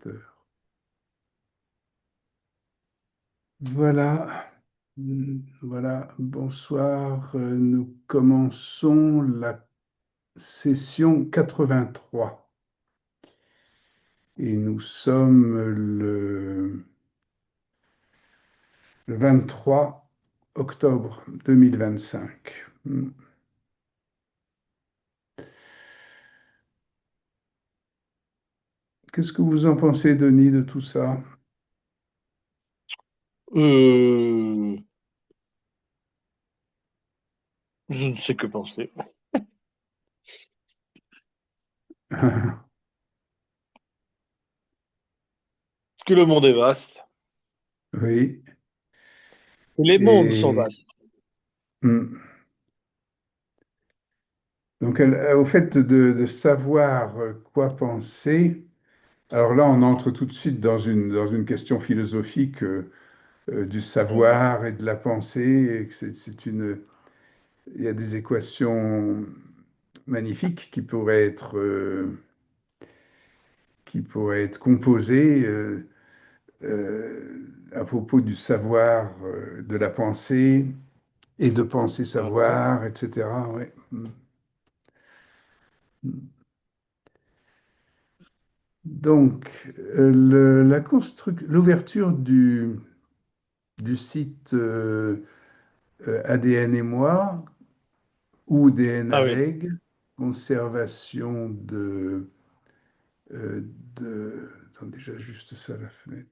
ordinateur. Voilà, voilà, bonsoir. Nous commençons la session 83 et nous sommes le 23 octobre 2025. Qu'est-ce que vous en pensez, Denis, de tout ça? Euh, je ne sais que penser. Parce que le monde est vaste. Oui, Et les mondes sont et vastes. hmm, donc au fait de savoir quoi penser, alors là on entre tout de suite dans une question philosophique du Mhm. savoir et de la pensée, et que il y a des équations magnifiques qui pourraient être composées à propos du savoir, de la pensée et de penser Voilà. savoir, etc. Ouais. Donc, l'ouverture du site ADN et moi, ou Ah oui. DNAleg, conservation euh, attendez, j'ajuste ça à la fenêtre.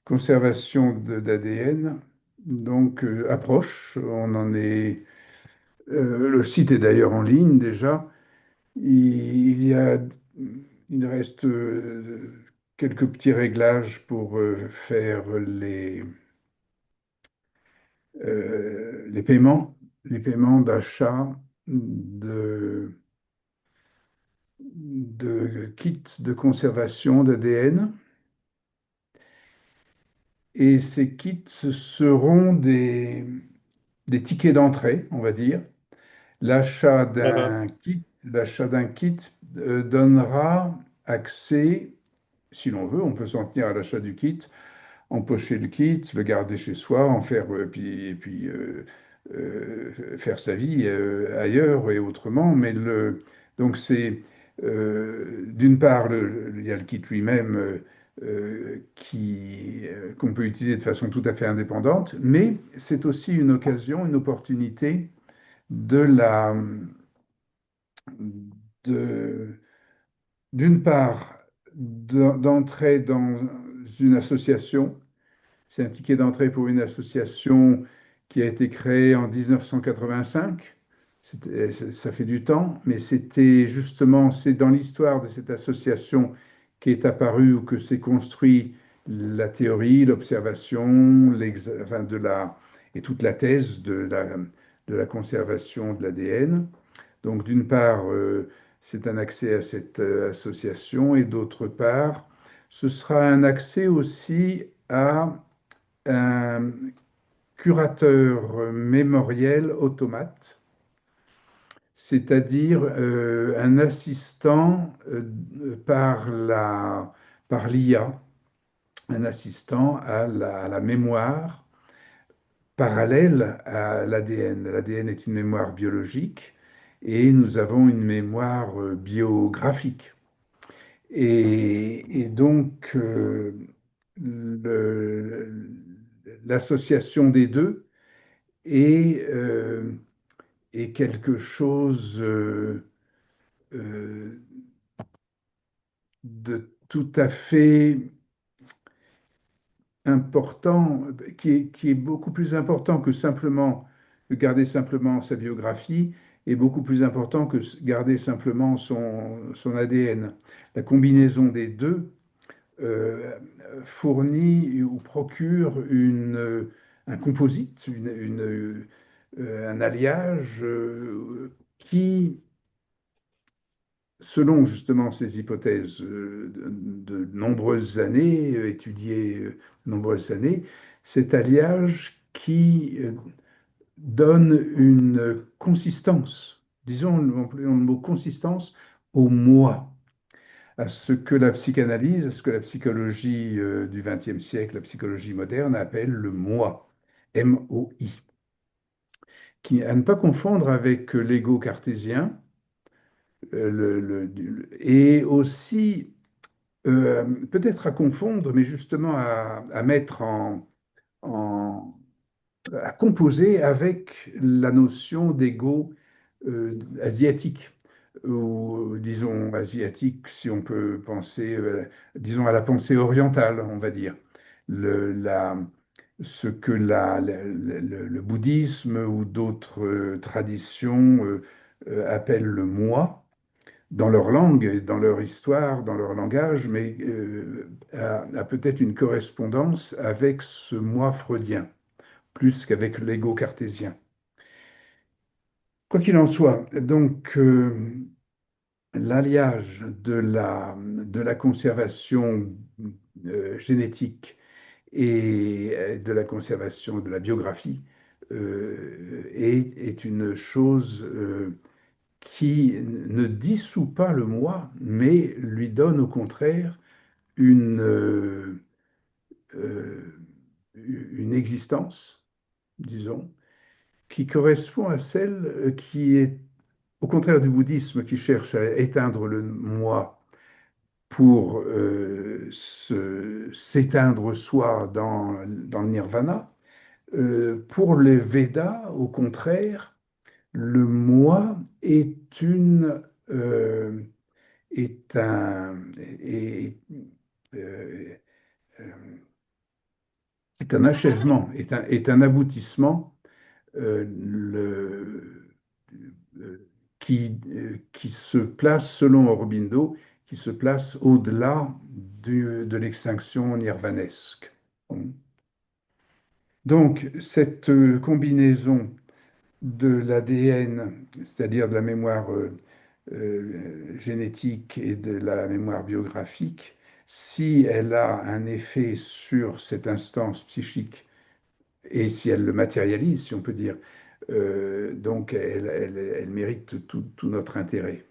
Conservation d'ADN, donc approche. Le site est d'ailleurs en ligne déjà. Il y a, il reste quelques petits réglages pour faire les paiements d'achat de, de kits de conservation d'ADN. Et ces kits seront des tickets d'entrée, on va dire. Voilà. L'achat d'un kit donnera accès, si l'on veut, on peut s'en tenir à l'achat du kit, empocher le kit, le garder chez soi, en faire, faire sa vie ailleurs et autrement. Donc d'une part, il y a le kit lui-même qu'on peut utiliser de façon tout à fait indépendante, mais c'est aussi une occasion, une opportunité de la, de, d'une part, d'entrer dans une association. C'est un ticket d'entrée pour une association qui a été créée en 1985. Ça fait du temps, mais c'est dans l'histoire de cette association qu'est apparue ou que s'est construit la théorie, l'observation, enfin et toute la thèse de la conservation de l'ADN. Donc, d'une part, c'est un accès à cette association, et d'autre part, ce sera un accès aussi à un curateur mémoriel automate, c'est-à-dire un assistant par l'IA, un assistant à la mémoire parallèle à l'ADN. L'ADN est une mémoire biologique et nous avons une mémoire biographique. Et donc, l'association des deux est, euh, est quelque chose euh, de tout à fait important, qui est beaucoup plus important que garder simplement sa biographie, et beaucoup plus important que garder simplement son ADN. La combinaison des deux euh, fournit ou procure un composite, un alliage qui, selon justement ces hypothèses de nombreuses années, étudiées de nombreuses années, cet alliage qui donne une consistance, disons, employons le mot consistance, au moi. à ce que la psychanalyse, à ce que la psychologie du XXe siècle, la psychologie moderne appelle le moi, M-O-I, à ne pas confondre avec l'ego cartésien, et aussi peut-être à confondre, mais justement à mettre en, à composer avec la notion d'ego asiatique, ou disons asiatique, si on peut penser, disons à la pensée orientale, on va dire. Le, la, Ce que le bouddhisme ou d'autres traditions appellent le moi, dans leur langue, dans leur histoire, dans leur langage, mais a peut-être une correspondance avec ce moi freudien, plus qu'avec l'ego cartésien. Quoi qu'il en soit, donc l'alliage de la conservation génétique et de la conservation de la biographie est une chose qui ne dissout pas le moi, mais lui donne au contraire une, euh, une existence, disons, qui correspond à celle qui est, au contraire du bouddhisme, qui cherche à éteindre le moi pour s'éteindre soi dans le nirvana. Pour les Védas, au contraire, le moi euh, est un, est, euh, est un achèvement, est un aboutissement euh, le, qui se place, selon Aurobindo, qui se place au-delà de l'extinction nirvanesque. Bon. Donc, cette combinaison de l'ADN, c'est-à-dire de la mémoire génétique et de la mémoire biographique, si elle a un effet sur cette instance psychique et si elle le matérialise, si on peut dire, donc elle mérite tout notre intérêt.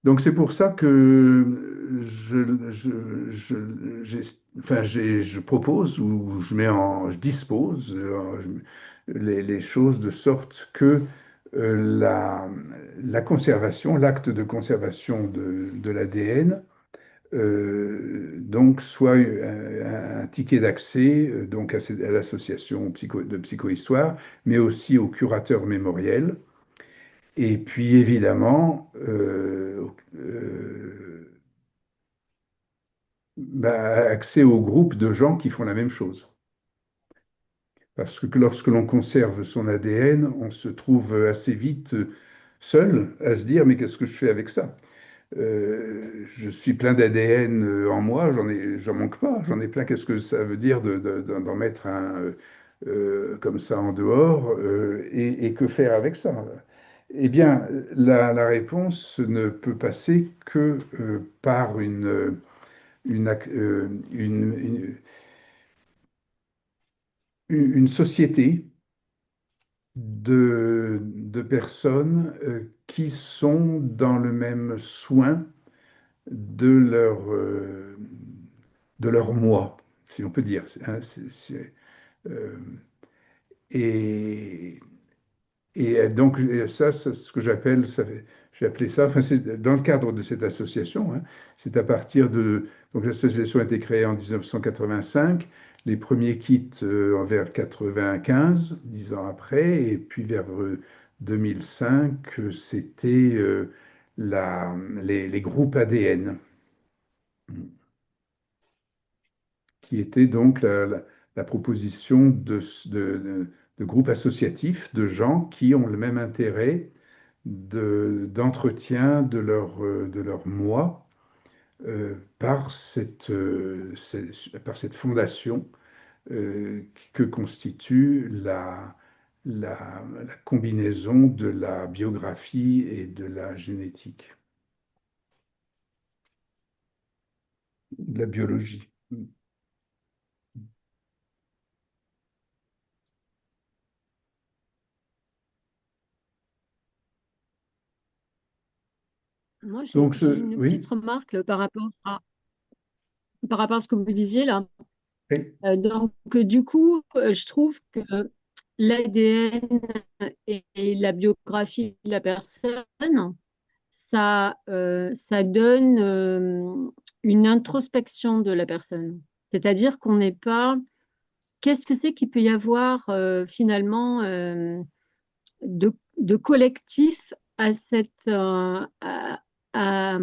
Donc c'est pour ça que je propose ou je dispose les choses de sorte que la conservation, l'acte de conservation de l'ADN, donc soit un ticket d'accès donc à l'association de psychohistoire, mais aussi au curateur mémoriel. Et puis évidemment, accès au groupe de gens qui font la même chose. Parce que lorsque l'on conserve son ADN, on se trouve assez vite seul à se dire, mais qu'est-ce que je fais avec ça? Je suis plein d'ADN en moi, j'en manque pas, j'en ai plein. Qu'est-ce que ça veut dire d'en mettre un comme ça en dehors et que faire avec ça? Eh bien, la réponse ne peut passer que par une, une société de personnes qui sont dans le même soin de de leur moi, si on peut dire. Hein, euh, et, donc, ça, c'est ce que j'appelle, j'ai appelé ça, enfin, c'est dans le cadre de cette association, hein, c'est à partir de, donc l'association a été créée en 1985, les premiers kits vers 95, 10 ans après, et puis vers 2005, c'était les groupes ADN, qui était donc la proposition de groupes associatifs de gens qui ont le même intérêt d'entretien de leur moi par cette fondation que constitue la combinaison de la biographie et de la génétique, de la biologie. Moi, Donc, j'ai une petite oui, remarque par rapport à ce que vous disiez là. oui, Du coup, je trouve que l'ADN et la biographie de la personne, ça donne une introspection de la personne. C'est-à-dire qu'on n'est pas... Qu'est-ce que c'est qu'il peut y avoir finalement de collectif à à,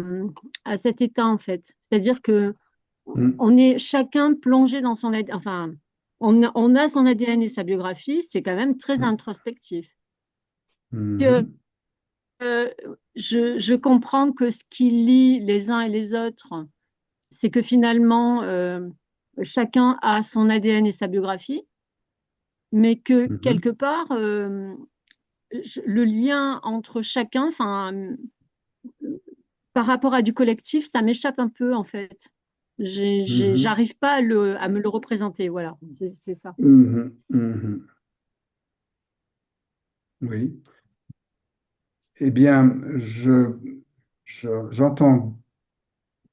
à cet état en fait? C'est-à-dire que mm, on est chacun plongé dans son ADN, enfin, on a son ADN et sa biographie, c'est quand même très mm, introspectif. Que, mhm, euh, je comprends que ce qui lie les uns et les autres, c'est que finalement, chacun a son ADN et sa biographie, mais que mhm, quelque part, le lien entre chacun, enfin, par rapport à du collectif, ça m'échappe un peu en fait. mhm, J'arrive pas à me le représenter, voilà, c'est ça. mhm, mhm. Oui. Eh bien, j'entends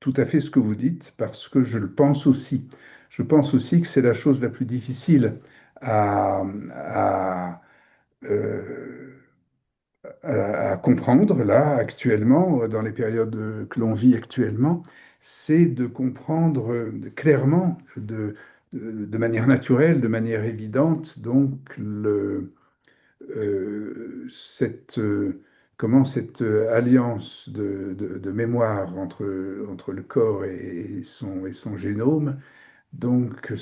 tout à fait ce que vous dites parce que je le pense aussi. Je pense aussi que c'est la chose la plus difficile à, à, euh, à comprendre là actuellement, dans les périodes que l'on vit actuellement, c'est de comprendre clairement, de manière naturelle, de manière évidente, donc cette, comment cette alliance de mémoire entre le corps et son génome donc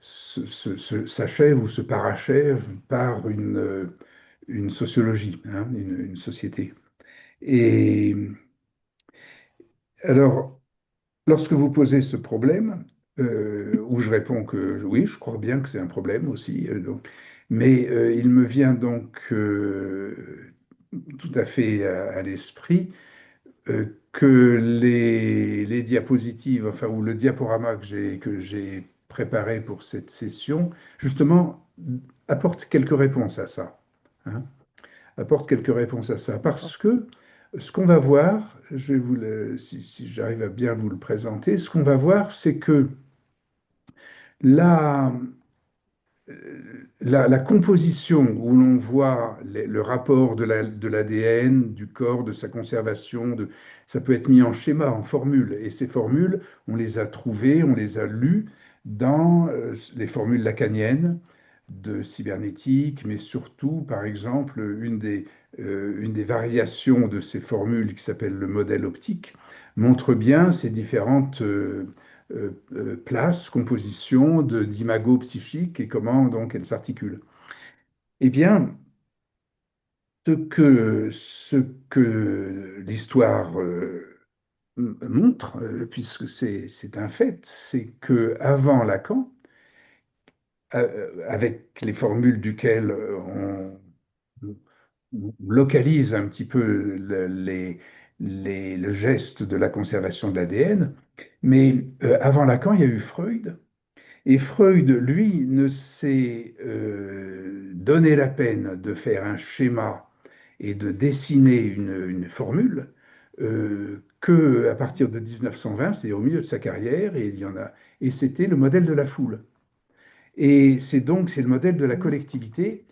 s'achève ou se parachève par une sociologie, hein, une société. Et alors, lorsque vous posez ce problème, où je réponds que oui, je crois bien que c'est un problème aussi, mais il me vient donc tout à fait à l'esprit que les diapositives, enfin, ou le diaporama que j'ai préparé pour cette session, justement, apporte quelques réponses à ça, hein, apporte quelques réponses à ça, D'accord. parce que ce qu'on va voir, je vais si j'arrive à bien vous le présenter, ce qu'on va voir, c'est que la, la composition où l'on voit le rapport de l'ADN, du corps, de sa conservation, ça peut être mis en schéma, en formule. Et ces formules, on les a trouvées, on les a lues dans les formules lacaniennes de cybernétique, mais surtout, par exemple, une des variations de ces formules qui s'appelle le modèle optique montre bien ces différentes places, compositions d'imago psychiques et comment donc elles s'articulent. Eh bien, ce que l'histoire montre, puisque c'est un fait, c'est que avant Lacan, avec les formules duquel on localise un petit peu le geste de la conservation de l'ADN, mais avant Lacan, il y a eu Freud. Et Freud, lui, ne s'est donné la peine de faire un schéma et de dessiner une formule que à partir de 1920, c'est au milieu de sa carrière, et il y en a, et c'était le modèle de la foule. Et c'est le modèle de la Mhm. collectivité,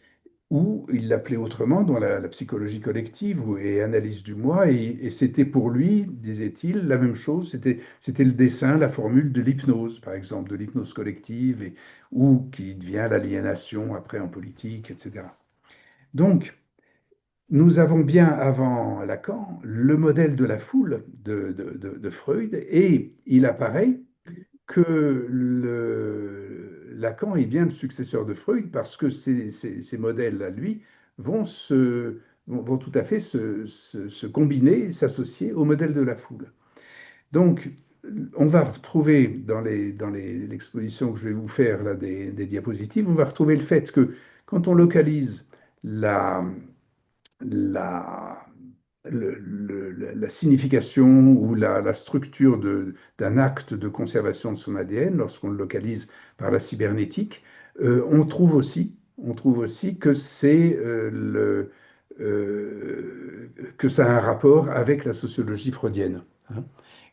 ou il l'appelait autrement, dans la psychologie collective et analyse du moi, et c'était pour lui, disait-il, la même chose, c'était le dessin, la formule de l'hypnose, par exemple, de l'hypnose collective, ou qui devient l'aliénation après en politique, etc. Donc, nous avons bien avant Lacan le modèle de la foule de Freud, et il apparaît que Lacan est bien le successeur de Freud parce que ces modèles à lui vont, vont tout à fait se combiner, s'associer au modèle de la foule. Donc, on va retrouver dans l'exposition que je vais vous faire là, des diapositives, on va retrouver le fait que quand on localise la, la, la signification ou la structure d'un acte de conservation de son ADN, lorsqu'on le localise par la cybernétique, on trouve aussi que c'est que ça a un rapport avec la sociologie freudienne, hein.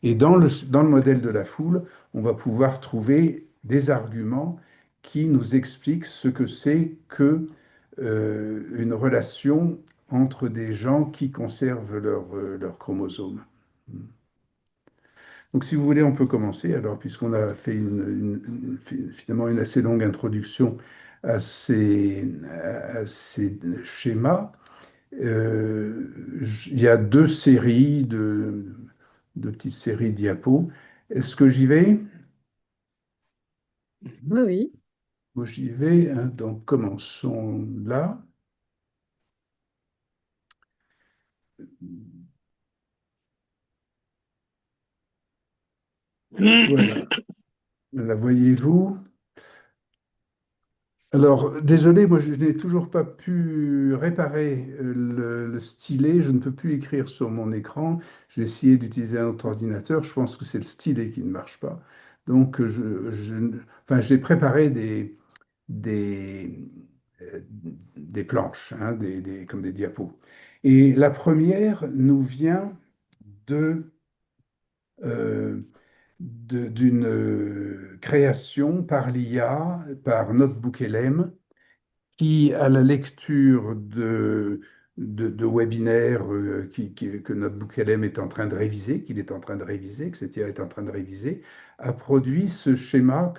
Et dans le modèle de la foule, on va pouvoir trouver des arguments qui nous expliquent ce que c'est que une relation entre des gens qui conservent leurs chromosomes. Donc, si vous voulez, on peut commencer. Alors, puisqu'on a fait finalement une assez longue introduction à ces schémas, il y a deux petites séries diapos. Est-ce que j'y vais? Oui, oui. Bon, j'y vais, hein. Donc, commençons là. Voilà. La voyez-vous? Alors, désolé, moi, je n'ai toujours pas pu réparer le stylet. Je ne peux plus écrire sur mon écran. J'ai essayé d'utiliser un autre ordinateur. Je pense que c'est le stylet qui ne marche pas. Donc, enfin, j'ai préparé des, euh, des planches, hein, comme des diapos. Et la première nous vient de, euh, d'une création par l'IA, par NotebookLM, qui, à la lecture de webinaires que notre BookLM est en train de réviser, qu'il est en train de réviser, que CETIA est en train de réviser, a produit ce schéma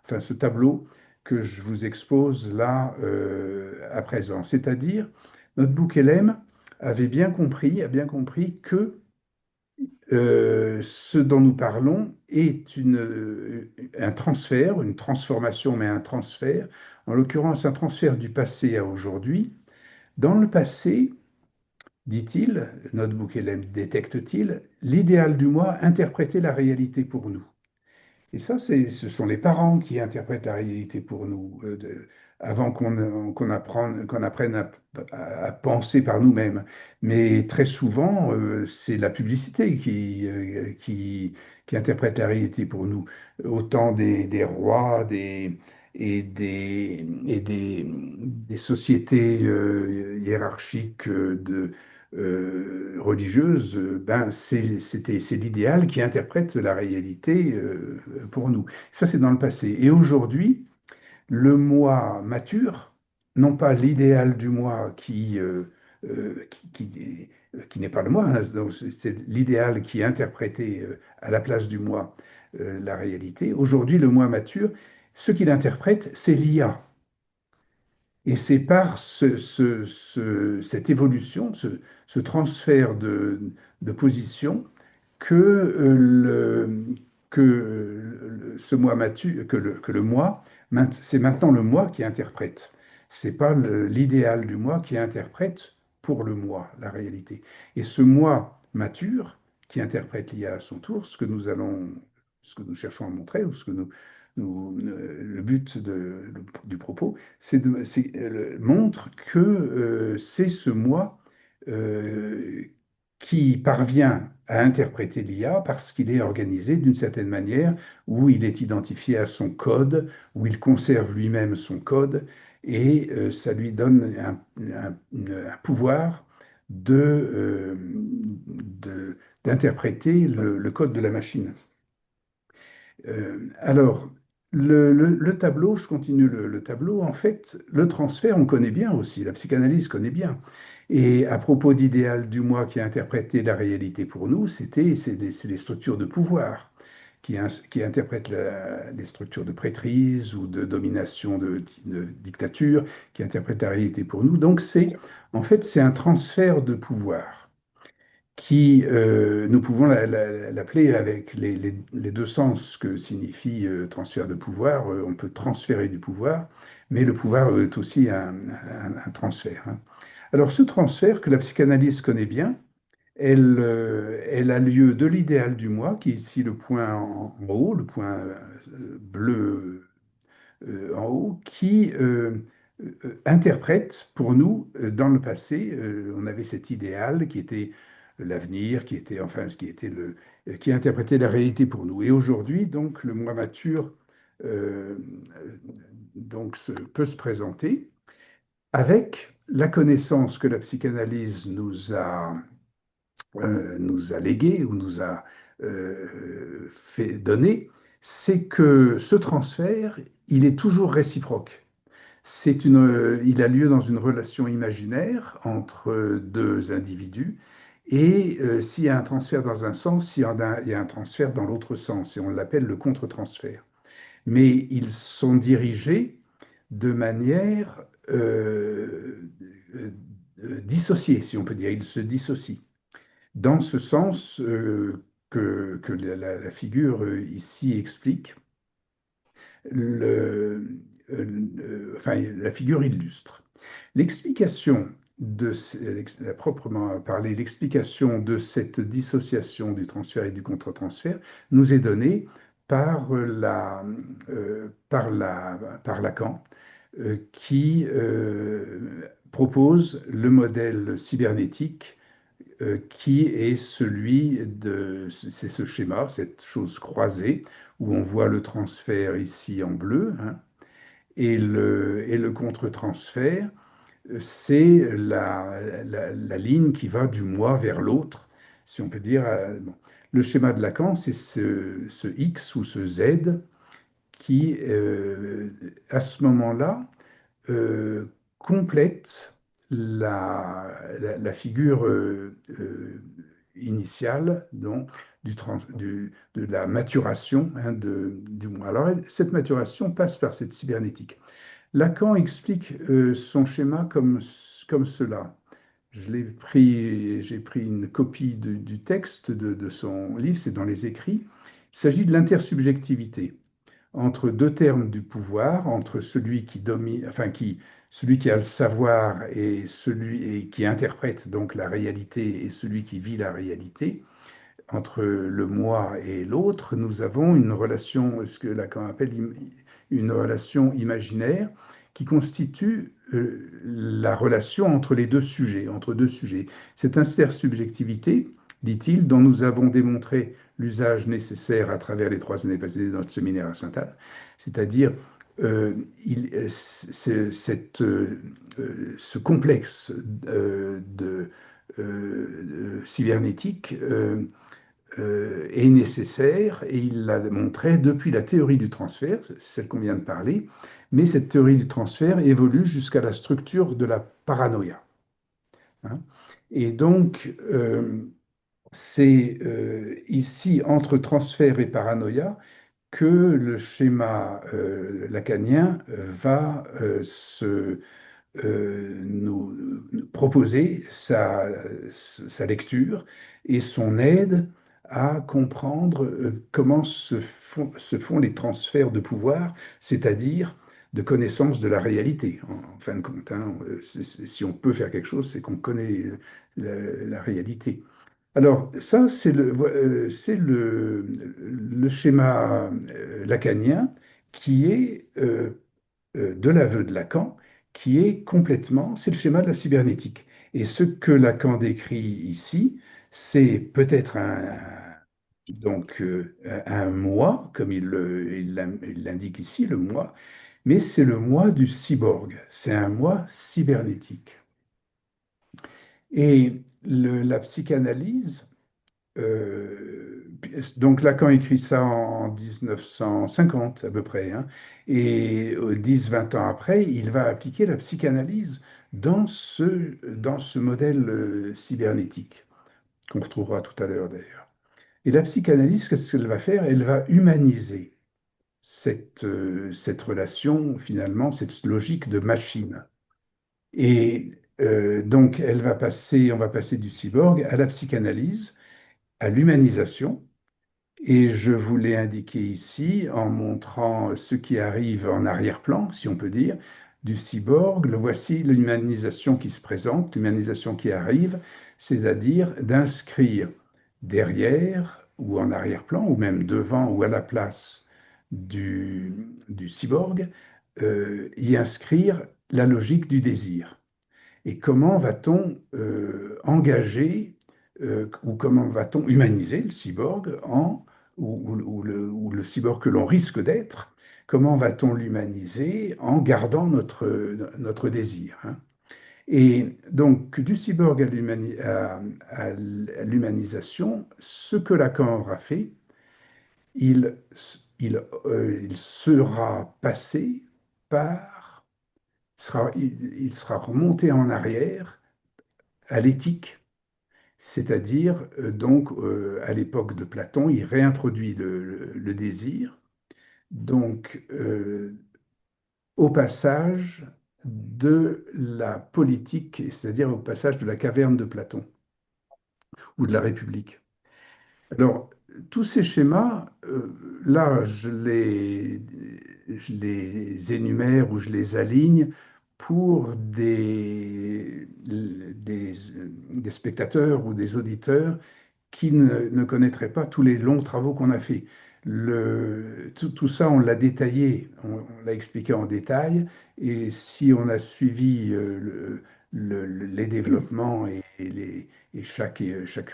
enfin ce tableau que je vous expose là à présent. C'est-à-dire, notre BookLM a bien compris que ce dont nous parlons est un transfert, une transformation, mais un transfert, en l'occurrence un transfert du passé à aujourd'hui. Dans le passé, dit-il, Notebook LM détecte-t-il, l'idéal du moi interprétait la réalité pour nous. Et ça, ce sont les parents qui interprètent la réalité pour nous, avant qu'on apprenne à penser par nous-mêmes. Mais très souvent, c'est la publicité qui interprète la réalité pour nous. Autant des rois, des sociétés hiérarchiques religieuses, ben c'est l'idéal qui interprète la réalité pour nous. Ça, c'est dans le passé. Et aujourd'hui, le moi mature, non pas l'idéal du moi qui n'est pas le moi, hein, donc c'est l'idéal qui est interprété à la place du moi la réalité. Aujourd'hui, le moi mature, ce qu'il interprète, c'est l'IA. Et c'est par cette évolution, ce transfert de position que, ce moi mature, que le moi, c'est maintenant le moi qui interprète. C'est pas l'idéal du moi qui interprète pour le moi, la réalité. Et ce moi mature, qui interprète l'IA à son tour, ce que nous cherchons à montrer, ou le but du propos, montre que c'est ce moi euh, qui parvient à interpréter l'IA parce qu'il est organisé d'une certaine manière, où il est identifié à son code, où il conserve lui-même son code, et ça lui donne un pouvoir d'interpréter le code de la machine. Alors, le tableau, je continue le tableau. En fait, le transfert, on connaît bien aussi, la psychanalyse connaît bien. Et à propos d'idéal du moi qui a interprété la réalité pour nous, c'est les structures de pouvoir qui interprètent les structures de prêtrise ou de domination, de dictature, qui interprètent la réalité pour nous. Donc, en fait, c'est un transfert de pouvoir qui, nous pouvons l'appeler avec les deux sens que signifie transfert de pouvoir. On peut transférer du pouvoir, mais le pouvoir est aussi un transfert, hein. Alors ce transfert que la psychanalyse connaît bien, elle a lieu de l'idéal du moi, qui est ici le point en haut, le point bleu en haut, qui interprète pour nous, dans le passé, on avait cet idéal qui était l'avenir, qui était enfin ce qui était qui interprétait la réalité pour nous. Et aujourd'hui, donc, le moi mature donc, peut se présenter avec la connaissance que la psychanalyse nous a léguée ou nous a fait donner, c'est que ce transfert, il est toujours réciproque. Il a lieu dans une relation imaginaire entre deux individus. Et s'il y a un transfert dans un sens, il y a un transfert dans l'autre sens. Et on l'appelle le contre-transfert. Mais ils sont dirigés de manière dissociée, si on peut dire. Ils se dissocient. Dans ce sens que la figure ici explique, enfin, la figure illustre. L'explication proprement parler, l'explication de cette dissociation du transfert et du contre-transfert nous est donnée par Lacan, qui propose le modèle cybernétique qui est c'est ce schéma, cette chose croisée, où on voit le transfert ici en bleu, hein, et le contre-transfert, c'est la ligne qui va du moi vers l'autre, si on peut dire. Bon. Le schéma de Lacan, c'est ce X ou ce Z qui, à ce moment-là, complète la figure initiale donc, de la maturation hein, du moi. Alors, cette maturation passe par cette cybernétique. Lacan explique son schéma comme cela. J'ai pris une copie du texte de son livre, c'est dans les écrits. Il s'agit de l'intersubjectivité entre deux termes du pouvoir, entre celui qui domine, enfin celui qui a le savoir et qui interprète donc la réalité et celui qui vit la réalité. Entre le moi et l'autre, nous avons une relation, ce que Lacan appelle une relation imaginaire, qui constitue la relation entre les deux sujets, entre deux sujets. Cette intersubjectivité, dit-il, dont nous avons démontré l'usage nécessaire à travers les 3 années passées de notre séminaire à Sainte-Anne, c'est-à-dire ce complexe cybernétique est nécessaire et il l'a montré depuis la théorie du transfert, celle qu'on vient de parler, mais cette théorie du transfert évolue jusqu'à la structure de la paranoïa. Hein. Et donc, c'est ici, entre transfert et paranoïa, que le schéma lacanien va nous proposer sa lecture et son aide à comprendre comment se font les transferts de pouvoir, c'est-à-dire de connaissance de la réalité. En fin de compte, hein, si on peut faire quelque chose, c'est qu'on connaît la réalité. Alors, ça, c'est le schéma lacanien qui est de l'aveu de Lacan, qui est complètement, c'est le schéma de la cybernétique. Et ce que Lacan décrit ici, c'est peut-être un moi, comme il l'indique ici, le moi, mais c'est le moi du cyborg, c'est un moi cybernétique. Et la psychanalyse, donc Lacan écrit ça en 1950 à peu près, hein, et 10-20 ans après, il va appliquer la psychanalyse dans ce modèle cybernétique, qu'on retrouvera tout à l'heure d'ailleurs. Et la psychanalyse, qu'est-ce qu'elle va faire? Elle va humaniser cette relation, finalement, cette logique de machine. Et donc, on va passer du cyborg à la psychanalyse, à l'humanisation. Et je vous l'ai indiqué ici en montrant ce qui arrive en arrière-plan, si on peut dire, du cyborg. Voici l'humanisation qui se présente, l'humanisation qui arrive, c'est-à-dire d'inscrire derrière ou en arrière-plan, ou même devant ou à la place du cyborg, y inscrire la logique du désir. Et comment va-t-on engager ou comment va-t-on humaniser le cyborg ou le cyborg que l'on risque d'être, comment va-t-on l'humaniser en gardant notre désir, hein. Et donc, du cyborg à l'humanisation, ce que Lacan aura fait, il, il sera passé par, il sera remonté en arrière à l'éthique, c'est-à-dire donc à l'époque de Platon, il réintroduit le désir, donc au passage de la politique, c'est-à-dire au passage de la caverne de Platon ou de la République. Alors, tous ces schémas, là, je les énumère ou je les aligne pour des spectateurs ou des auditeurs qui ne connaîtraient pas tous les longs travaux qu'on a faits. Tout ça, on l'a détaillé, on l'a expliqué en détail, et si on a suivi les développements et chaque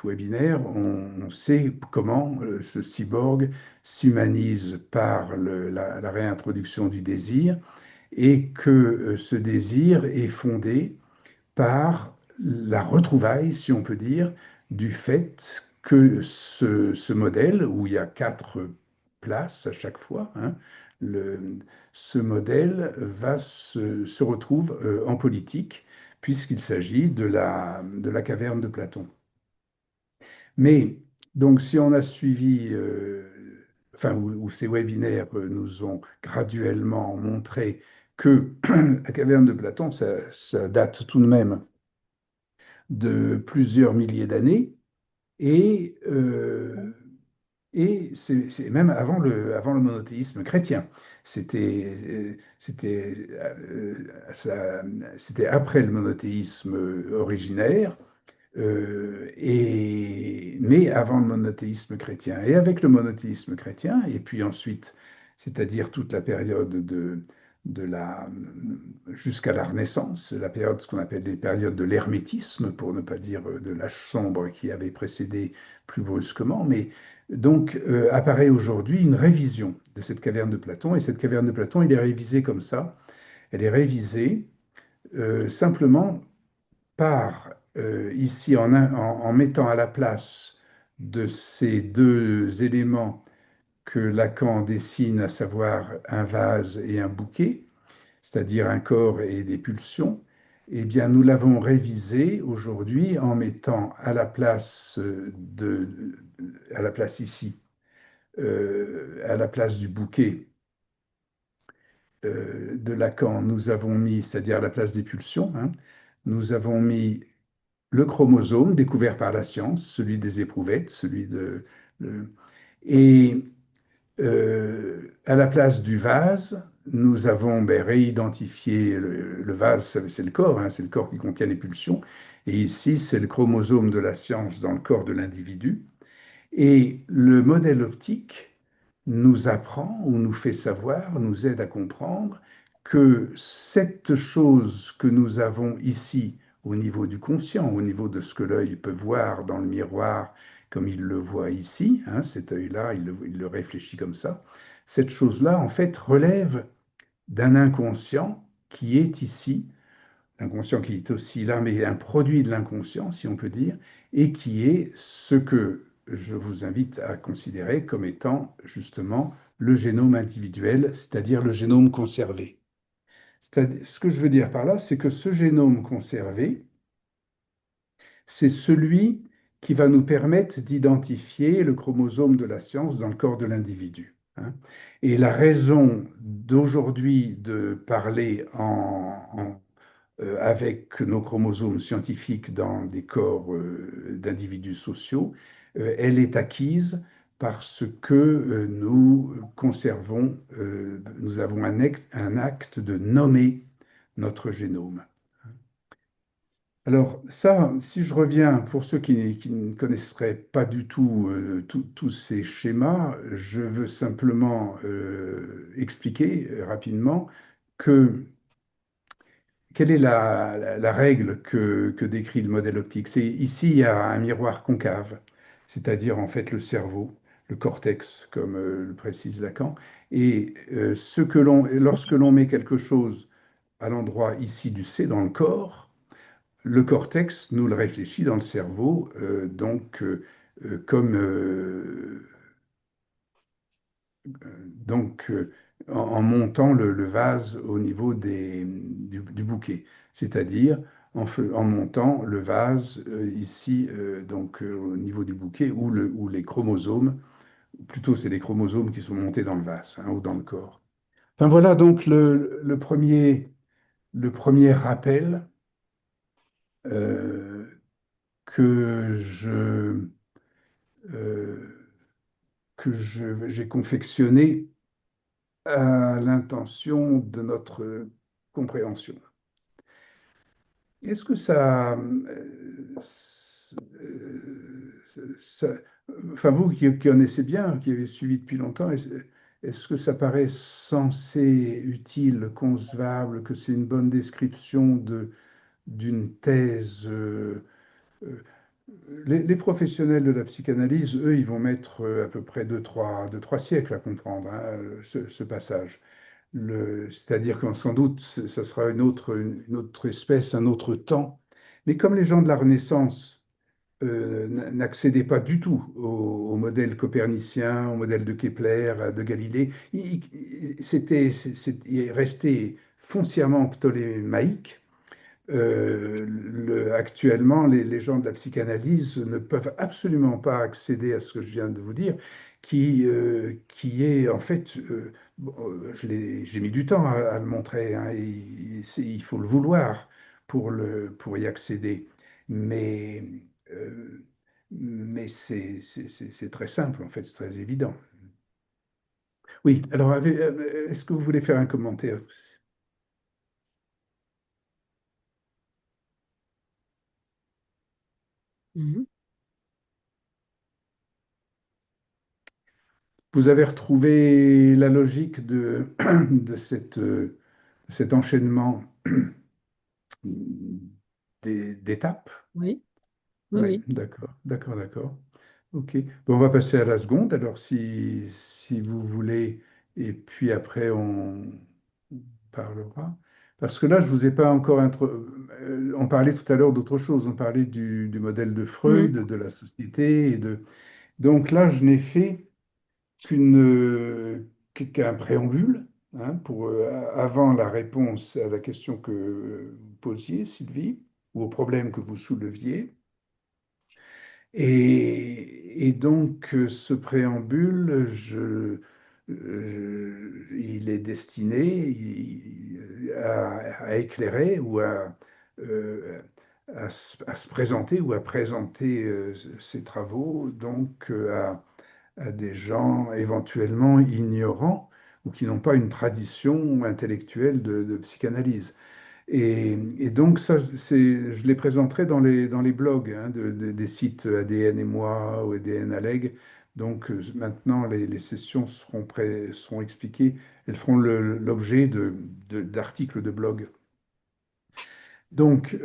webinaire, on sait comment ce cyborg s'humanise par la réintroduction du désir et que ce désir est fondé par la retrouvaille, si on peut dire, du fait que ce modèle, où il y a 4 places à chaque fois, hein, ce modèle se retrouve en politique, puisqu'il s'agit de la caverne de Platon. Mais donc, si on a suivi, enfin, où ces webinaires nous ont graduellement montré que la caverne de Platon, ça date tout de même de plusieurs milliers d'années et, c'est même avant le monothéisme chrétien. C'était après le monothéisme originaire, mais avant le monothéisme chrétien. Et avec le monothéisme chrétien, et puis ensuite, c'est-à-dire toute la période de la, jusqu'à la Renaissance, la période, ce qu'on appelle les périodes de l'hermétisme, pour ne pas dire de l'âge sombre qui avait précédé plus brusquement, mais donc apparaît aujourd'hui une révision de cette caverne de Platon, et cette caverne de Platon, elle est révisée comme ça, elle est révisée simplement par ici en mettant à la place de ces deux éléments que Lacan dessine, à savoir un vase et un bouquet, c'est-à-dire un corps et des pulsions, eh bien, nous l'avons révisé aujourd'hui en mettant à la place à la place ici, à la place du bouquet de Lacan, nous avons mis, c'est-à-dire à la place des pulsions, hein, nous avons mis le chromosome découvert par la science, celui des éprouvettes, et à la place du vase, nous avons réidentifié le vase, c'est le corps, hein, c'est le corps qui contient les pulsions, et ici c'est le chromosome de la science dans le corps de l'individu. Et le modèle optique nous apprend ou nous fait savoir, nous aide à comprendre que cette chose que nous avons ici au niveau du conscient, au niveau de ce que l'œil peut voir dans le miroir, comme il le voit ici, hein, cet œil-là, il le réfléchit comme ça, cette chose-là, en fait, relève d'un inconscient qui est ici, l'inconscient qui est aussi là, mais un produit de l'inconscient, si on peut dire, et qui est ce que je vous invite à considérer comme étant justement le génome individuel, c'est-à-dire le génome conservé. Ce que je veux dire par là, c'est que ce génome conservé, c'est celui qui va nous permettre d'identifier le chromosome de la science dans le corps de l'individu, hein. Et la raison d'aujourd'hui de parler avec nos chromosomes scientifiques dans des corps d'individus sociaux, elle est acquise parce que nous conservons, nous avons un acte de nommer notre génome. Alors ça, si je reviens pour ceux qui ne connaisseraient pas du tout tous ces schémas, je veux simplement expliquer rapidement que quelle est la règle que décrit le modèle optique? C'est ici, il y a un miroir concave, c'est-à-dire en fait le cerveau, le cortex, comme le précise Lacan. Et lorsque l'on met quelque chose à l'endroit ici du C dans le corps, le cortex nous le réfléchit dans le cerveau, comme donc, en montant le vase au niveau du bouquet, c'est-à-dire en montant le vase ici, au niveau du bouquet, où les chromosomes, plutôt c'est les chromosomes qui sont montés dans le vase, hein, ou dans le corps. Enfin voilà donc le premier rappel euh, que euh, j'ai confectionné à l'intention de notre compréhension. Est-ce que ça, enfin vous qui connaissez bien, qui avez suivi depuis longtemps, est-ce que ça paraît sensé, utile, concevable, que c'est une bonne description d'une thèse euh, les professionnels de la psychanalyse, eux, ils vont mettre à peu près deux, trois siècles à comprendre, hein, ce passage. C'est-à-dire que sans doute, ça sera une autre espèce, un autre temps. Mais comme les gens de la Renaissance n'accédaient pas du tout au modèle copernicien, au modèle de Kepler, de Galilée, il restait foncièrement ptolémaïque. Actuellement, les gens de la psychanalyse ne peuvent absolument pas accéder à ce que je viens de vous dire, qui est en fait, bon, j'ai mis du temps à le montrer, hein, il faut le vouloir pour y accéder, mais, euh, mais c'est très simple, en fait, c'est très évident. Oui, alors est-ce que vous voulez faire un commentaire? Mhm. Vous avez retrouvé la logique de cet enchaînement d'étapes? Oui, oui, Oui, oui. d'accord, d'accord, d'accord. OK. Bon, on va passer à la seconde, alors si vous voulez, et puis après on parlera. Parce que là, je vous ai pas encore on parlait tout à l'heure d'autre chose, on parlait du modèle de Freud, Mhm. de la société, donc là, je n'ai fait qu'un préambule, hein, avant la réponse à la question que vous posiez, Sylvie, ou au problème que vous souleviez. Et donc, ce préambule, il est destiné à éclairer ou à se présenter ou à présenter ses travaux donc à des gens éventuellement ignorants ou qui n'ont pas une tradition intellectuelle de psychanalyse. Et donc, ça, je les présenterai dans les blogs, hein, des sites ADN et moi ou ADN Alleg. Donc, maintenant, les sessions seront expliquées. Elles feront l'objet d'articles de blog. Donc,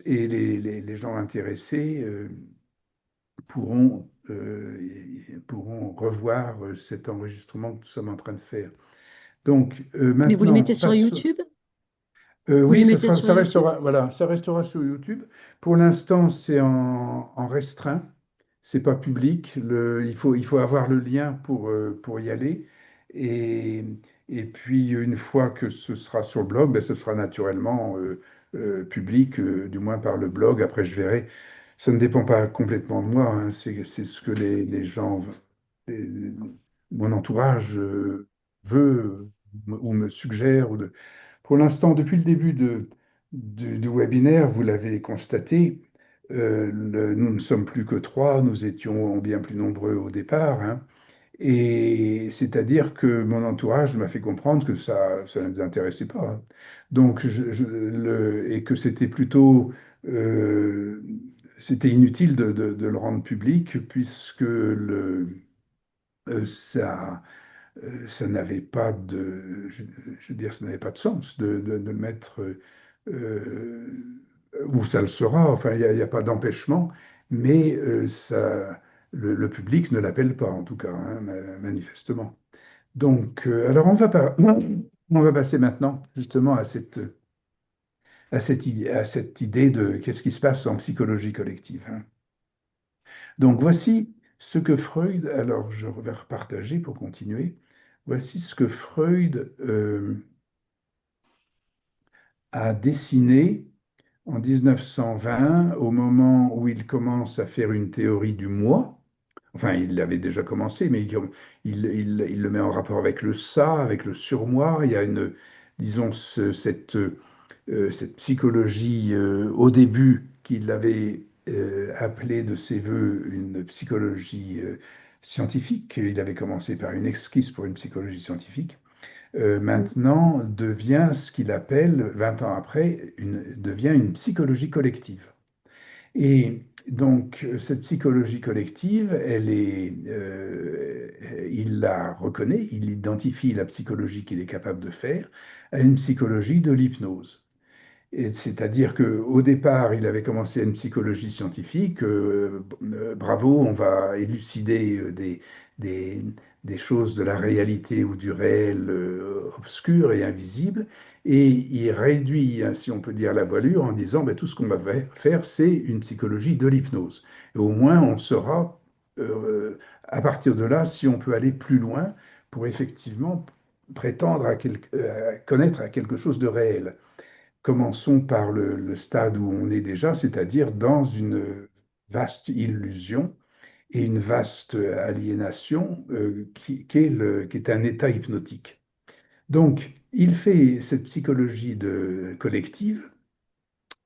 et les gens intéressés pourront revoir cet enregistrement que nous sommes en train de faire. Donc, Mais vous le maintenant, mettez sur passe. YouTube? Vous Oui, le mettez sur ça YouTube? restera, voilà, ça restera sur YouTube. Pour l'instant, c'est en restreint. C'est pas public. Il faut avoir le lien pour y aller. Et, et puis, une fois que ce sera sur le blog, ben, ce sera naturellement public, du moins par le blog. Après, je verrai. Ça ne dépend pas complètement de moi, hein. C'est ce que les gens, les- mon entourage veut ou me suggère. Pour l'instant, depuis le début du webinaire, vous l'avez constaté, nous ne sommes plus que trois, nous étions bien plus nombreux au départ, hein. Et c'est-à-dire que mon entourage m'a fait comprendre que ça ne nous intéressait pas, hein. Donc, et que c'était plutôt, euh, c'était inutile de le rendre public puisque ça, ça n'avait pas je veux dire, ça n'avait pas de sens de le mettre où ça le sera. Enfin, il y a pas d'empêchement, mais le public ne l'appelle pas, en tout cas, hein, manifestement. Donc, alors on va passer maintenant justement à cette idée de qu'est-ce qui se passe en psychologie collective, hein. Donc voici ce que Freud, alors je vais repartager pour continuer, voici ce que Freud a dessiné en 1920, au moment où il commence à faire une théorie du moi. Enfin, il l'avait déjà commencé, mais il le met en rapport avec le ça, avec le surmoi. Il y a disons, cette psychologie au début qu'il avait appelée de ses voeux une psychologie scientifique. Il avait commencé par une esquisse pour une psychologie scientifique. Maintenant devient ce qu'il appelle, 20 ans après, devient une psychologie collective. Et donc, cette psychologie collective, il la reconnaît, il identifie la psychologie qu'il est capable de faire à une psychologie de l'hypnose. C'est-à-dire qu'au départ, il avait commencé une psychologie scientifique. Bravo, on va élucider des, des choses de la réalité ou du réel obscur et invisible. Et il réduit, hein, si on peut dire, la voilure en disant ben, tout ce qu'on va faire, c'est une psychologie de l'hypnose. Et au moins, on saura, à partir de là, si on peut aller plus loin pour effectivement prétendre à connaître à quelque chose de réel. Commençons par le stade où on est déjà, c'est-à-dire dans une vaste illusion et une vaste aliénation qui est un état hypnotique. Donc, il fait cette psychologie collective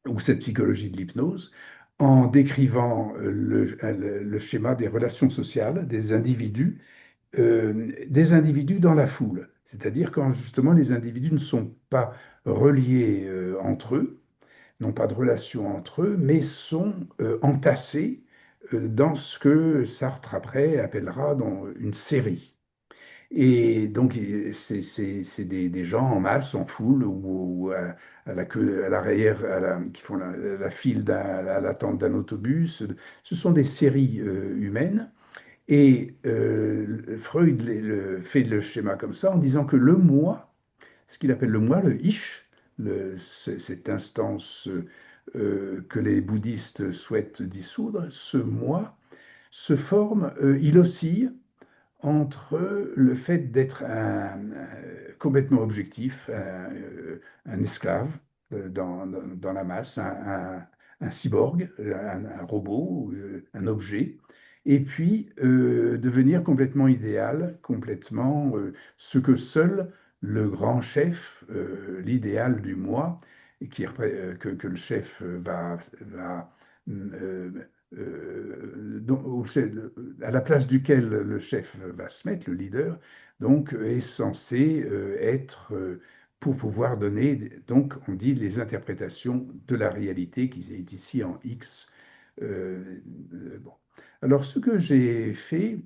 ou cette psychologie de l'hypnose en décrivant le schéma des relations sociales des individus dans la foule. C'est-à-dire quand justement les individus ne sont pas reliés entre eux, n'ont pas de relation entre eux, mais sont entassés dans ce que Sartre après appellera dans une série. Et donc, c'est des gens en masse, en foule, ou à la queue, à l'arrière, qui font la file à l'attente d'un autobus. Ce sont des séries humaines. Et Freud fait le schéma comme ça en disant que le moi, ce qu'il appelle le moi, le ich, cette instance que les bouddhistes souhaitent dissoudre, ce moi se forme, il oscille entre le fait d'être complètement objectif, un esclave dans la masse, un cyborg, un robot, un objet, et puis devenir complètement idéal, complètement ce que seul le grand chef, l'idéal du moi, que le chef va euh, à la place duquel le chef va se mettre, le leader, donc est censé être pour pouvoir donner, donc on dit les interprétations de la réalité qui est ici en X. Bon. Alors ce que j'ai fait,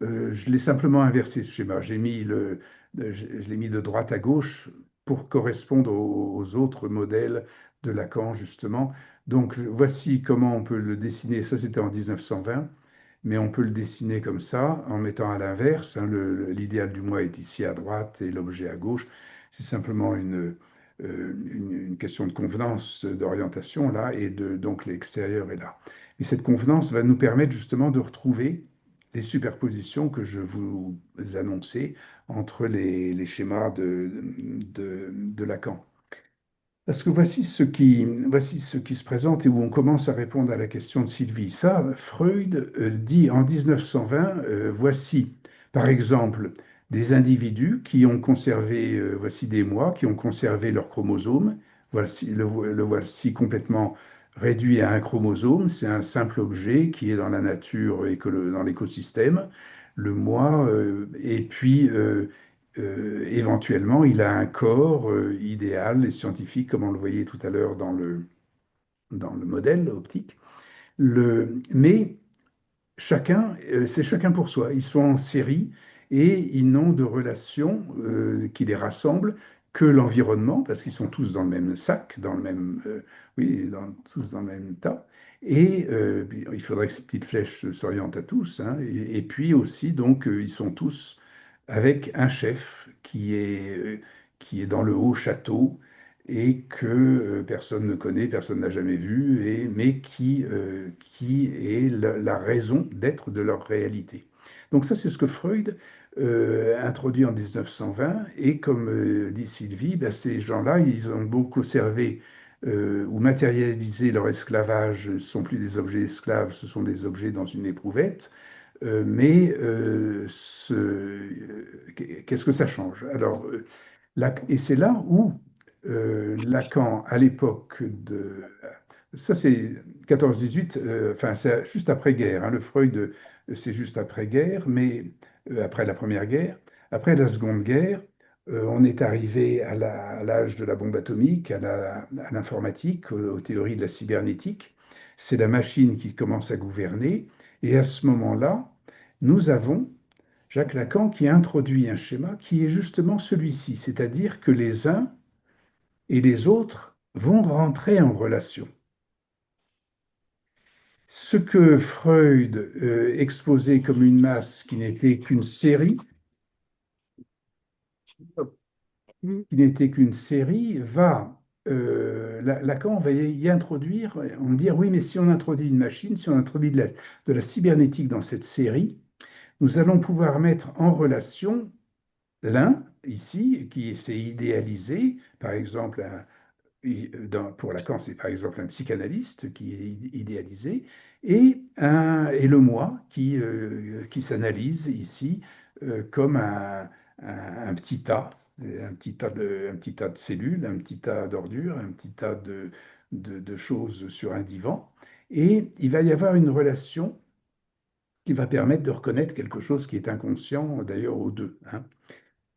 je l'ai simplement inversé ce schéma. Je l'ai mis de droite à gauche pour correspondre aux autres modèles de Lacan, justement. Donc, voici comment on peut le dessiner. Ça, c'était en 1920, mais on peut le dessiner comme ça, en mettant à l'inverse, hein. L'idéal du moi est ici à droite et l'objet à gauche. C'est simplement une question de convenance, d'orientation, là, et donc l'extérieur est là. Et cette convenance va nous permettre justement de retrouver les superpositions que je vous annonçais entre les schémas de Lacan. Parce que voici ce qui se présente et où on commence à répondre à la question de Sylvie. Ça, Freud dit en 1920, voici par exemple des individus qui ont conservé, voici des moi, qui ont conservé leurs chromosomes. Le voici complètement réduit à un chromosome. C'est un simple objet qui est dans la nature et dans l'écosystème. Le moi, et puis éventuellement, il a un corps idéal et scientifique, comme on le voyait tout à l'heure dans le modèle optique. Mais c'est chacun pour soi. Ils sont en série et ils n'ont de relation qui les rassemble que l'environnement, parce qu'ils sont tous dans le même sac, oui, tous dans le même tas. Et il faudrait que ces petites flèches s'orientent à tous, hein. Et puis aussi, donc, ils sont tous avec un chef qui est dans le haut château et que personne ne connaît, personne n'a jamais vu, mais qui est la raison d'être de leur réalité. Donc ça, c'est ce que Freud introduit en 1920, et comme dit Sylvie, ben, ces gens-là, ils ont beaucoup servi ou matérialisé leur esclavage. Ce ne sont plus des objets esclaves, ce sont des objets dans une éprouvette. Qu'est-ce que ça change? Alors, et c'est là où Lacan, à l'époque de... Ça, c'est 14-18, enfin, c'est juste après-guerre. Hein, le Freud, c'est juste après-guerre, mais après la Première Guerre. Après la Seconde Guerre, on est arrivé à l'âge de la bombe atomique, à l'informatique, aux théories de la cybernétique. C'est la machine qui commence à gouverner. Et à ce moment-là, nous avons Jacques Lacan qui introduit un schéma qui est justement celui-ci, c'est-à-dire que les uns et les autres vont rentrer en relation. Ce que Freud exposait comme une masse qui n'était qu'une série, va Lacan va y introduire, on va dire oui, mais si on introduit une machine, si on introduit de la cybernétique dans cette série, nous allons pouvoir mettre en relation l'un, ici, qui s'est idéalisé, par exemple, pour Lacan, c'est par exemple un psychanalyste qui est idéalisé, et le moi qui s'analyse ici comme un petit tas, un petit tas de cellules, un petit tas d'ordures, un petit tas de choses sur un divan. Et il va y avoir une relation qui va permettre de reconnaître quelque chose qui est inconscient, d'ailleurs, aux deux. Hein.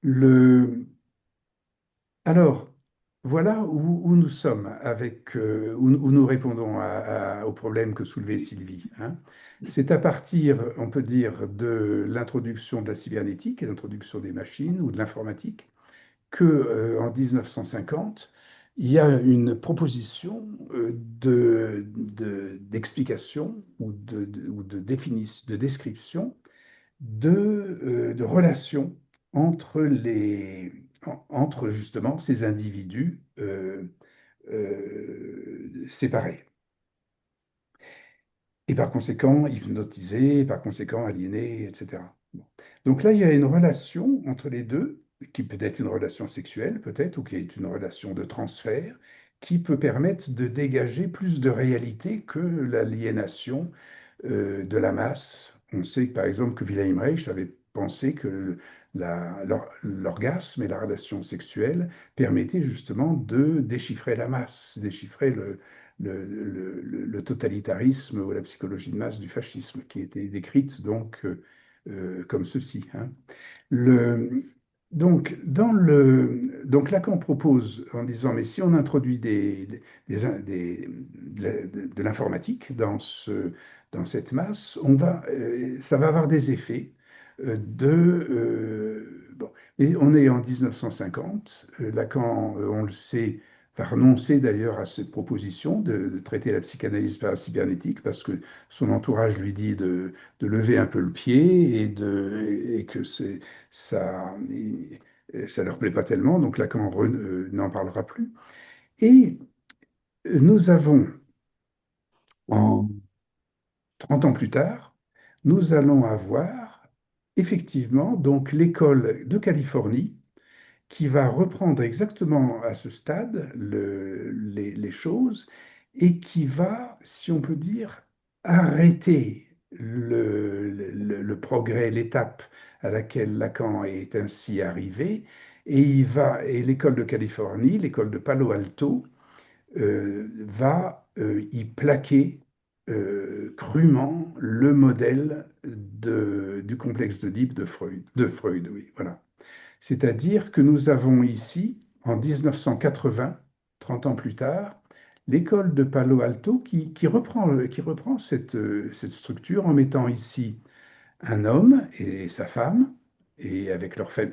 Le, alors, voilà où nous sommes où nous répondons au problème que soulevait Sylvie. Hein. C'est à partir, on peut dire, de l'introduction de la cybernétique et l'introduction des machines ou de l'informatique que, en 1950, il y a une proposition d'explication de description de relations entre entre justement ces individus séparés. Et par conséquent hypnotisés, par conséquent aliénés, etc. Bon. Donc là, il y a une relation entre les deux, qui peut être une relation sexuelle, peut-être, ou qui est une relation de transfert, qui peut permettre de dégager plus de réalité que l'aliénation de la masse. On sait par exemple que Wilhelm Reich avait pensé que l'orgasme et la relation sexuelle permettaient justement de déchiffrer la masse, déchiffrer le totalitarisme ou la psychologie de masse du fascisme, qui était décrite donc comme ceci. Hein. Le, donc Lacan propose en disant, mais si on introduit de l'informatique dans cette masse, ça va avoir des effets bon. Et on est en 1950, Lacan, on le sait, va renoncer d'ailleurs à cette proposition de traiter la psychanalyse par la cybernétique parce que son entourage lui dit de lever un peu le pied et que ça ça leur plaît pas tellement, donc Lacan n'en parlera plus. Et nous avons, en 30 ans plus tard, nous allons avoir effectivement donc l'école de Californie qui va reprendre exactement à ce stade les choses et qui va, si on peut dire, arrêter le progrès, l'étape à laquelle Lacan est ainsi arrivé. Et l'école de Californie, l'école de Palo Alto, va y plaquer crûment le modèle du complexe d'Oedipe de Freud, oui, voilà. C'est-à-dire que nous avons ici, en 1980, 30 ans plus tard, l'école de Palo Alto qui reprend cette structure en mettant ici un homme et sa femme, et avec l'objet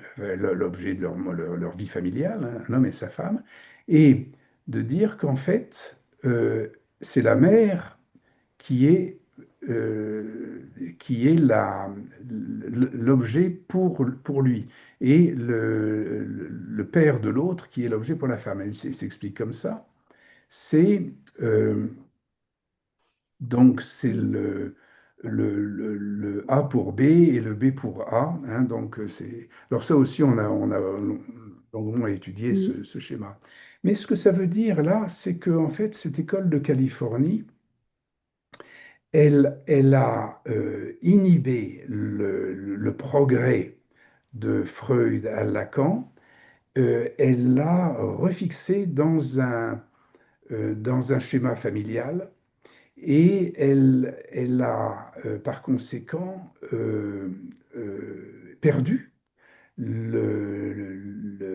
de leur vie familiale, hein, un homme et sa femme, et de dire qu'en fait, c'est la mère qui est qui est l'objet pour lui, et le père de l'autre qui est l'objet pour la femme. Elle s'explique comme ça. C'est euh, donc c'est le A pour B et le B pour A, hein, donc alors ça aussi on a longuement étudié Mm. ce schéma. Mais ce que ça veut dire là, c'est que en fait cette école de Californie, elle a inhibé le progrès de Freud à Lacan. Elle l'a refixé dans un schéma familial, et elle a par conséquent perdu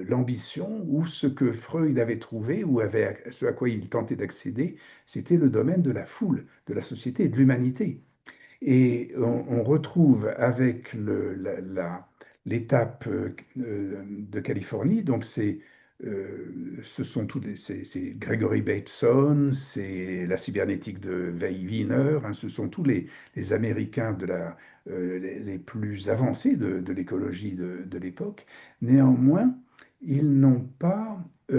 l'ambition, ou ce que Freud avait trouvé, ou ce à quoi il tentait d'accéder, c'était le domaine de la foule, de la société et de l'humanité. Et on retrouve avec l'étape de Californie, donc ce sont c'est Gregory Bateson, c'est la cybernétique de Wiener, hein, ce sont tous les Américains les plus avancés de l'écologie de l'époque. Néanmoins, ils n'ont pas, ils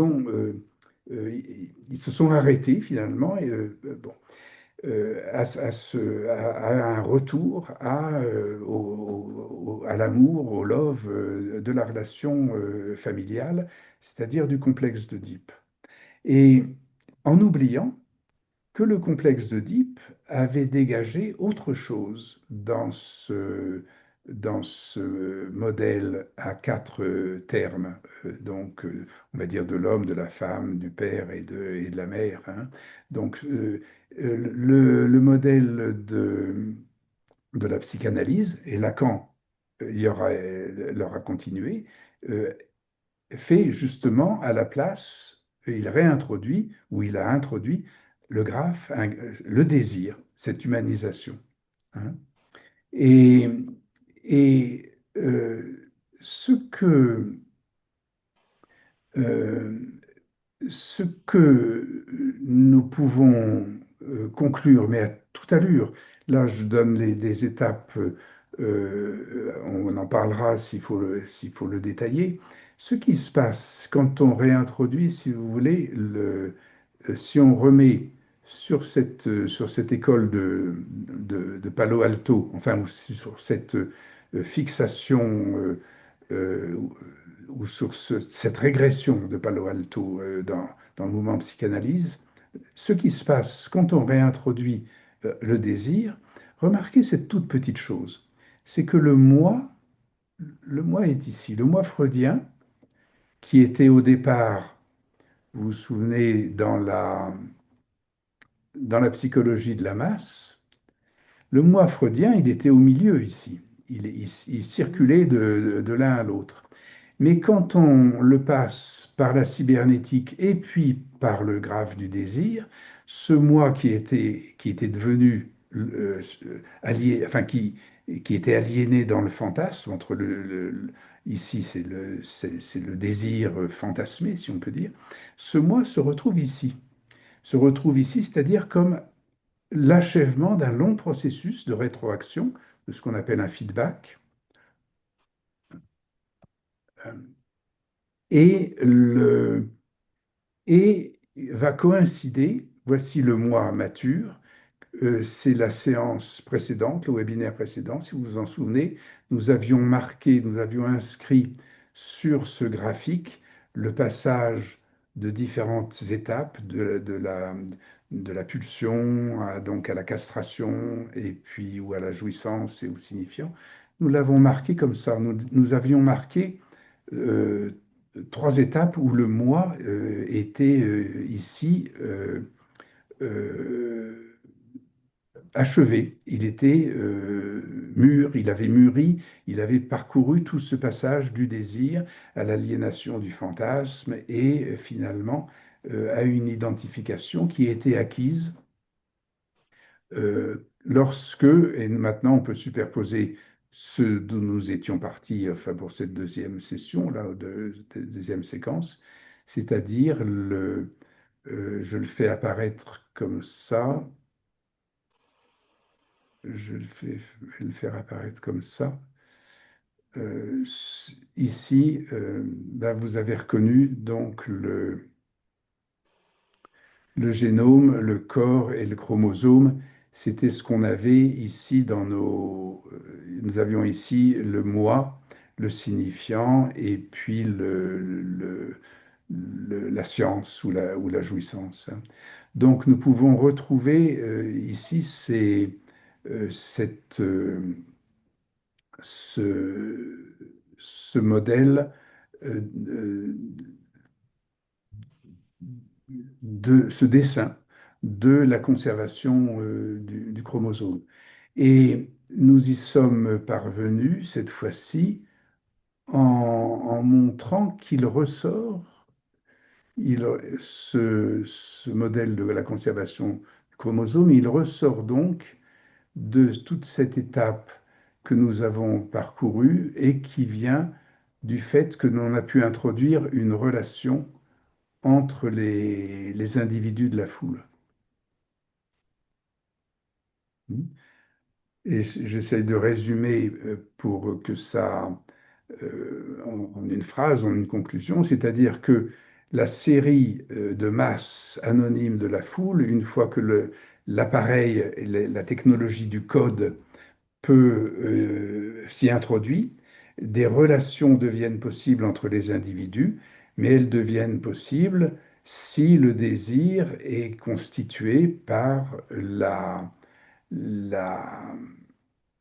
ont ils se sont arrêtés finalement, et, bon, à un retour à l'amour, au love de la relation familiale, c'est-à-dire du complexe d'Oedipe. Et en oubliant que le complexe d'Oedipe avait dégagé autre chose dans ce modèle à quatre termes, donc on va dire de l'homme, de la femme, du père et de la mère, hein. Donc le modèle de la psychanalyse, et Lacan leur a continué, euh, fait justement à la place, il réintroduit, ou il a introduit le graphe, le désir, cette humanisation, hein. Et, et ce que, euh, ce que nous pouvons conclure, mais à toute allure, là je donne des étapes, on en parlera s'il faut le détailler. Ce qui se passe quand on réintroduit, si vous voulez, si on remet sur cette école de Palo Alto, enfin, ou sur cette fixation euh, ou sur cette régression de Palo Alto dans le mouvement psychanalyse, ce qui se passe quand on réintroduit le désir, remarquez cette toute petite chose, c'est que le moi est ici, le moi freudien, qui était au départ, vous vous souvenez, dans la psychologie de la masse, le moi freudien, il était au milieu ici. Il circulait de l'un à l'autre. Mais quand on le passe par la cybernétique et puis par le graphe du désir, ce moi qui était devenu enfin qui était aliéné dans le fantasme, entre ici c'est le désir fantasmé, si on peut dire, ce moi se retrouve ici, c'est-à-dire comme l'achèvement d'un long processus de rétroaction, de ce qu'on appelle un feedback, et, et va coïncider, voici le mois mature, c'est la séance précédente, le webinaire précédent, si vous vous en souvenez, nous avions marqué, nous avions inscrit sur ce graphique le passage de différentes étapes de la pulsion donc à la castration, et puis ou à la jouissance et au signifiant. Nous l'avons marqué comme ça. Nous avions marqué euh, trois étapes où le moi était ici euh, achevé. Il était mûr, il avait mûri, il avait parcouru tout ce passage du désir à l'aliénation du fantasme, et finalement à une identification qui était acquise lorsque, et maintenant on peut superposer ce dont nous étions partis, enfin pour cette deuxième session, là, deuxième séquence, c'est-à-dire Je le fais apparaître comme ça. Je vais le faire apparaître comme ça. Ici, ben, vous avez reconnu donc le génome, le corps et le chromosome. C'était ce qu'on avait ici dans nos... Nous avions ici le moi, le signifiant, et puis la science ou la jouissance. Donc nous pouvons retrouver ici cette, ce modèle euh, euh, de ce dessin de la conservation du chromosome. Et nous y sommes parvenus cette fois-ci en montrant qu'il ressort, ce modèle de la conservation du chromosome, il ressort donc de toute cette étape que nous avons parcourue et qui vient du fait que l'on a pu introduire une relation entre les individus de la foule. Et j'essaie de résumer pour que ça, en une phrase, en une conclusion, c'est-à-dire que la série de masse anonyme de la foule, une fois que l'appareil et la technologie du code peut s'y introduire, des relations deviennent possibles entre les individus, mais elles deviennent possibles si le désir est constitué par la, euh,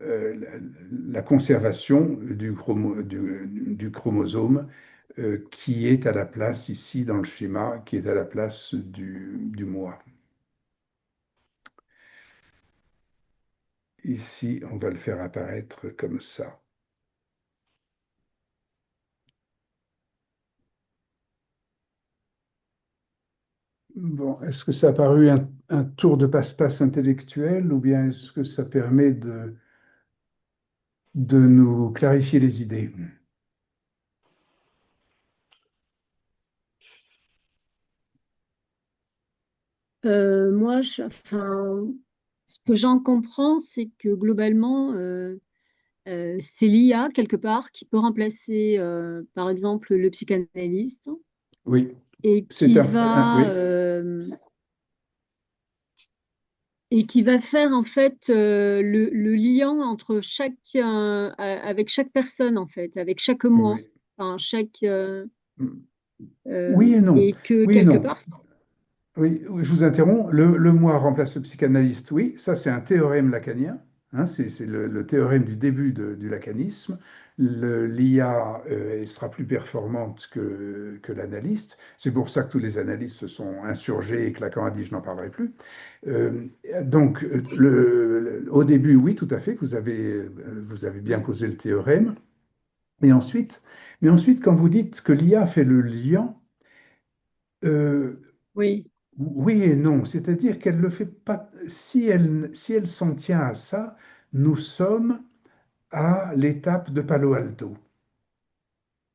la conservation du chromosome qui est à la place ici dans le schéma, qui est à la place du moi. Ici, on va le faire apparaître comme ça. Bon, est-ce que ça a paru un tour de passe-passe intellectuel ou bien est-ce que ça permet de nous clarifier les idées? Moi, enfin, ce que j'en comprends, c'est que globalement, c'est l'IA quelque part qui peut remplacer, par exemple, le psychanalyste Oui, et c'est qui oui, va faire en fait le lien entre avec chaque personne en fait, avec chaque moi, oui. enfin, Oui et non. et que Oui et quelque non. part, Oui, je vous interromps. Le moi remplace le psychanalyste. Oui, ça c'est un théorème lacanien. Hein, c'est le théorème du début du lacanisme. L'IA sera plus performante que l'analyste. C'est pour ça que tous les analystes se sont insurgés et que Lacan a dit je n'en parlerai plus. Euh, donc, au début, oui, tout à fait, vous avez bien Mm. posé le théorème. Mais ensuite, quand vous dites que l'IA fait le lien, euh, Oui. oui et non, c'est-à-dire qu'elle le fait pas. Si elle s'en tient à ça, nous sommes à l'étape de Palo Alto,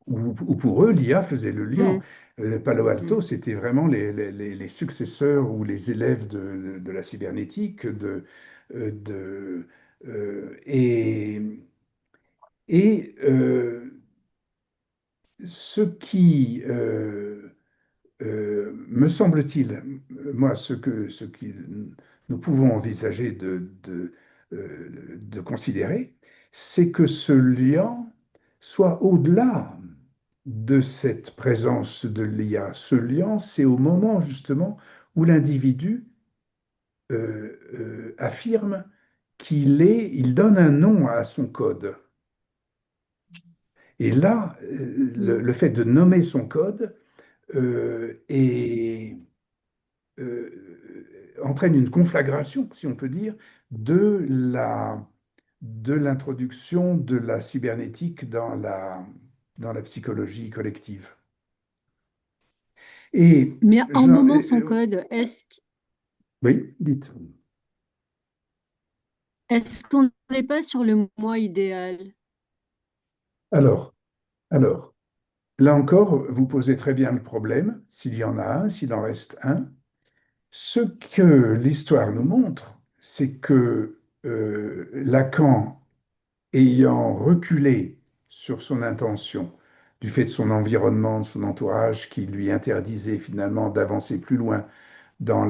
où pour eux, l'IA faisait le lien. Mm. Palo Alto, Mm. c'était vraiment les successeurs ou les élèves de la cybernétique, euh, de, euh, et, et ce qui me semble-t-il, moi, ce que nous pouvons envisager de considérer, c'est que ce lien soit au-delà de cette présence de l'IA. Ce lien, c'est au moment justement où l'individu affirme il donne un nom à son code. Et là, Mm. le fait de nommer son code est entraîne une conflagration, si on peut dire, de l'introduction de la cybernétique dans la psychologie collective. Et, Mais en Jean, nommant son code, oui, dites. est-ce qu'on n'est pas sur le moi idéal? Alors, alors, là encore, vous posez très bien le problème, s'il y en a un, s'il en reste un. Ce que l'histoire nous montre, c'est que Lacan, ayant reculé sur son intention, du fait de son environnement, de son entourage, qui lui interdisait finalement d'avancer plus loin dans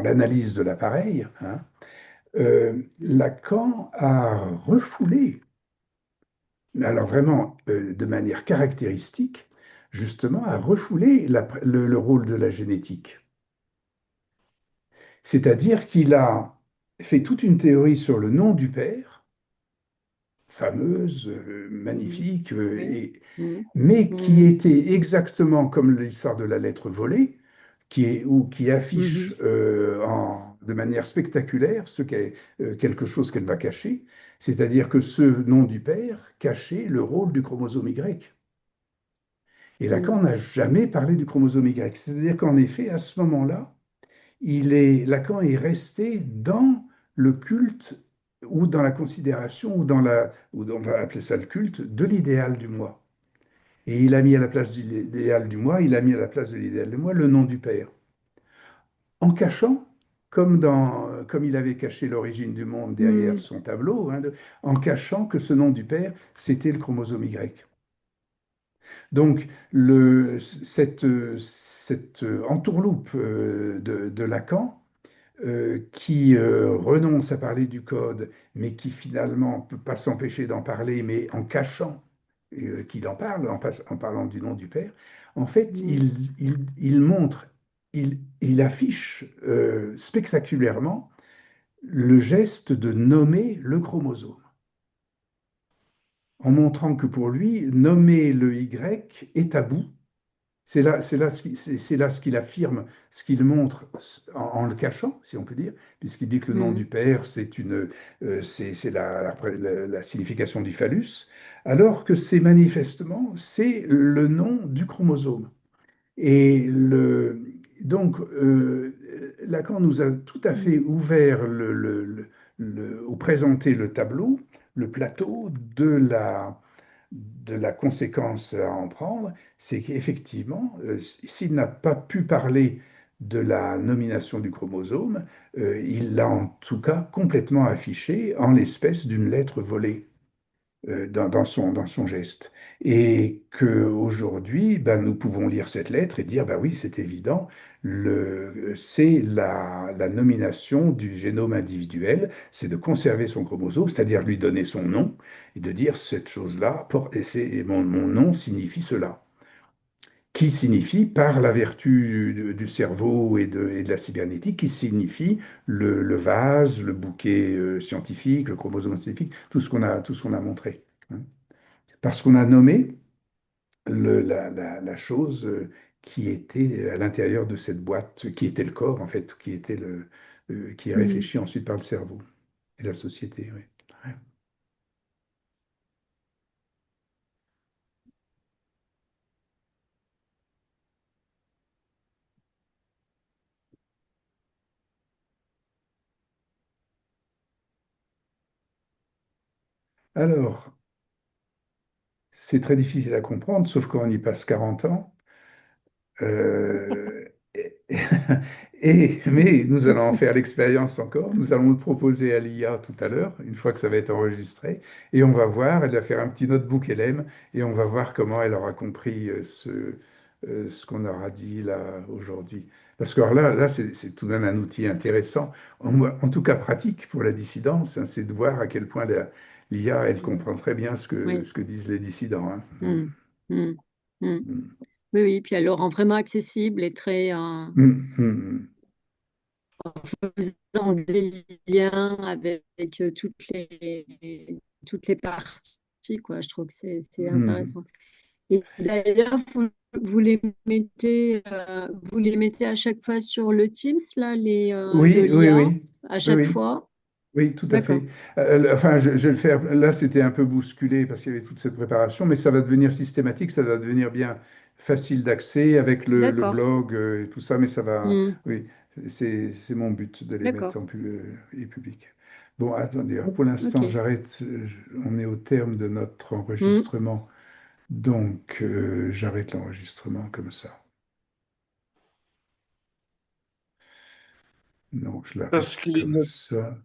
l'analyse de l'appareil, hein, Lacan a refoulé, alors vraiment de manière caractéristique, justement, a refoulé le rôle de la génétique. C'est-à-dire qu'il a fait toute une théorie sur le nom du père, fameuse, Mm. magnifique, Oui. Mm. mais qui Mm. était exactement comme l'histoire de la lettre volée, qui affiche Mhm. de manière spectaculaire quelque chose qu'elle va cacher, c'est-à-dire que ce nom du père cachait le rôle du chromosome Y. Et Lacan Mm. n'a jamais parlé du chromosome Y. C'est-à-dire qu'en effet, à ce moment-là, Lacan est resté dans le culte ou dans la considération ou on va appeler ça le culte de l'idéal du moi. Et il a mis à la place de l'idéal du moi, il a mis à la place de l'idéal du moi le nom du père, en cachant, comme il avait caché l'origine du monde derrière Mm. son tableau, hein, en cachant que ce nom du père, c'était le chromosome Y. Donc, cette entourloupe de Lacan, qui renonce à parler du code, mais qui finalement ne peut pas s'empêcher d'en parler, mais en cachant qu'il en parle, en parlant du nom du père, en fait, Mm. il montre, il affiche spectaculairement le geste de nommer le chromosome, en montrant que pour lui, nommer le Y est tabou. C'est là ce qu'il affirme, ce qu'il montre en le cachant, si on peut dire, puisqu'il dit que le nom du Mm. père, c'est la signification du phallus, alors que c'est manifestement, c'est le nom du chromosome. Et donc, Lacan nous a tout à fait Mm. ouvert ou présenté le tableau, le plateau de la conséquence à en prendre, c'est qu'effectivement, s'il n'a pas pu parler de la nomination du chromosome, il l'a en tout cas complètement affiché en l'espèce d'une lettre volée dans son geste. Et qu'aujourd'hui, ben, nous pouvons lire cette lettre et dire, ben oui, c'est évident, c'est la nomination du génome individuel, c'est de conserver son chromosome, c'est-à-dire lui donner son nom, et de dire cette chose-là, mon nom signifie cela, qui signifie, par la vertu du cerveau et de la cybernétique, qui signifie le vase, le bouquet scientifique, le chromosome scientifique, tout ce qu'on a montré, hein. Parce qu'on a nommé la chose qui était à l'intérieur de cette boîte, qui était le corps, en fait, qui est Mm. réfléchi ensuite par le cerveau et la société. Oui. Ouais. Alors, c'est très difficile à comprendre, sauf quand on y passe 40 ans. Euh, et- mais nous allons en faire l'expérience encore. Nous allons le proposer à l'IA tout à l'heure, une fois que ça va être enregistré, et on va voir, elle va faire un petit notebook LM, et on va voir comment elle aura compris ce qu'on aura dit là aujourd'hui. Parce que alors là c'est tout de même un outil intéressant, en tout cas pratique pour la dissidence, hein, c'est de voir à quel point l'IA, elle Mm. comprend très bien Oui. ce que disent les dissidents, hein. Mm. Mm. Mm. Mm. Oui, oui, puis elle le rend vraiment accessible et très Mm, mm, faisant des liens avec toutes les parties, quoi. Je trouve que c'est mm, mm. intéressant. Et d'ailleurs, vous les mettez à chaque fois sur le Teams, là, de Oui, oui, l'IA, oui, à oui, chaque oui, fois. oui, tout à D'accord. fait. Enfin, je vais le faire. Là, c'était un peu bousculé parce qu'il y avait toute cette préparation, mais ça va devenir systématique, ça va devenir bien facile d'accès avec le D'accord. blog et tout ça, mais ça va. Hmm. Oui, c'est mon but de les mettre D'accord. les publics. Bon, attendez, alors pour l'instant, OK. j'arrête. On est au terme de notre Hmm. enregistrement, donc j'arrête l'enregistrement comme ça. Non, je Parce l'arrête qu'il est comme ça.